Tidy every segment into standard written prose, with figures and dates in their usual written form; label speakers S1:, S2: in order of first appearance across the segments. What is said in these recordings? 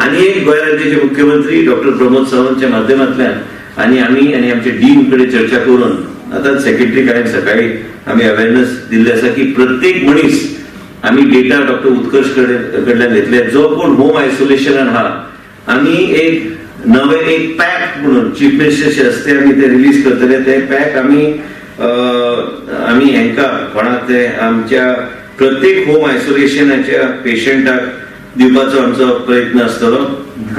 S1: आणि एक गोंय राज्याचे मुख्यमंत्री डॉक्टर प्रमोद सावंतच्या माध्यमांतल्यान आणि आम्ही आणि आमच्या डीन कडे चर्चा करून आता सेक्रेटरी काय सकाळी आम्ही अवेअरनेस दिल्ले आसा की प्रत्येक मनीस आम्ही डेटा डॉक्टर उत्कर्ष कडल्यान घेतले जो कोण होम आयसोलेशनान आहा आम्ही एक नवे एक पॅक म्हणून चीफ मिनिस्टरचे हस्ते आम्ही ते रिलीज करतले ते पॅक आम्ही हेंका कोणाक ते आमच्या प्रत्येक होम आयसोलेशनाच्या पेशंटाक दिवपाचो आमचो प्रयत्न आसतलो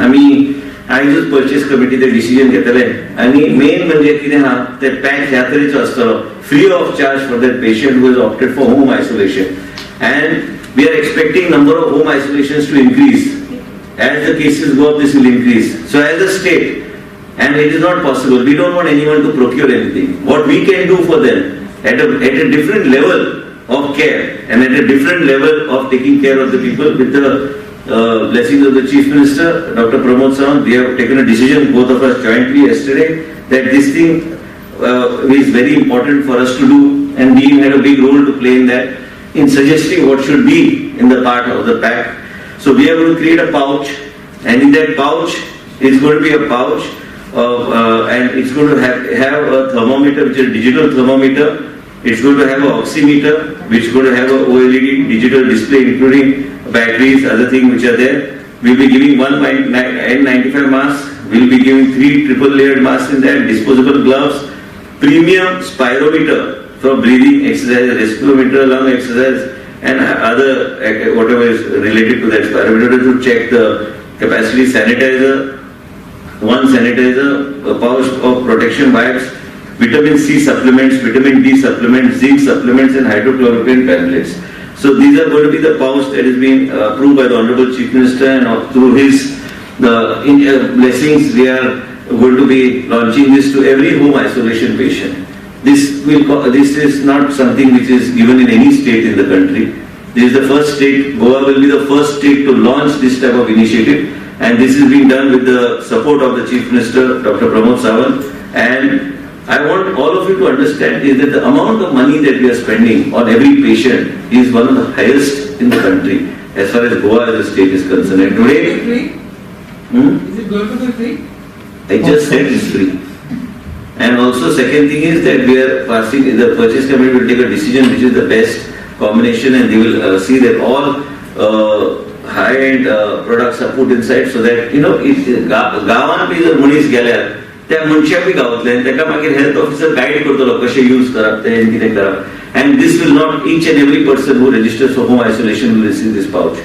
S1: आम्ही आयजूच परचेस कमिटी ते डिसिजन घेतले आणि मेन म्हणजे कितें आहा ते पॅक ह्या तरेचो आसतलो free of charge for that patient who is opted for home isolation and we are expecting number of home isolations to increase as the cases go up. This will increase. So as a state, and it is not possible, we don't want anyone to procure anything. What we can do for them at a different level of care and at a different level of taking care of the people with the blessings of the Chief Minister Dr. Pramod Sawant, we have taken a decision both of us jointly yesterday that this thing is very important for us to do, and we had a big role to play in that, in suggesting what should be in the part of the pack. So we are going to create a pouch, and in that pouch it's going to be a pouch of, and it's going to have a thermometer, which is a digital thermometer. It's going to have an oximeter, which is going to have a OLED digital display, including batteries, other things which are there. We'll be giving one N95 mask. We'll be giving 3 triple layered masks in that, disposable gloves, premium spirometer for breathing exercise, respirometer, lung exercise, and other whatever is related to that spirometer to check the capacity. Sanitizer, one sanitizer, a pouch of protection wipes, vitamin C supplements, vitamin D supplements, zinc supplements, and hydrochloroquine tablets. So these are going to be the pouch that is being approved by the Honorable Chief Minister, and through his blessings, we are going to be launching this to every home isolation patient. This is not something which is given in any state in the country. This is the first state. Goa will be the first state to launch this type of initiative, and this is being done with the support of the Chief Minister Dr. Pramod Sawant. And I want all of you to understand is that the amount of money that we are spending on every patient is one of the highest in the country as far as Goa as a state is concerned. And today,
S2: is it free? Is it going to be free?
S1: I just said it's free. And also second thing is that we are passing, the purchase committee will take a decision which is the best combination, and they will see that all high-end products are put inside, so that गावान बी जर मनीस गेल्यार त्या मनशाक B गावतले आनी ताका मागीर हेल्थ ऑफिसर गायड करतलो कशें यूज करप तें कितें करप, and this will not, each and every person who registers for home isolation will receive this pouch.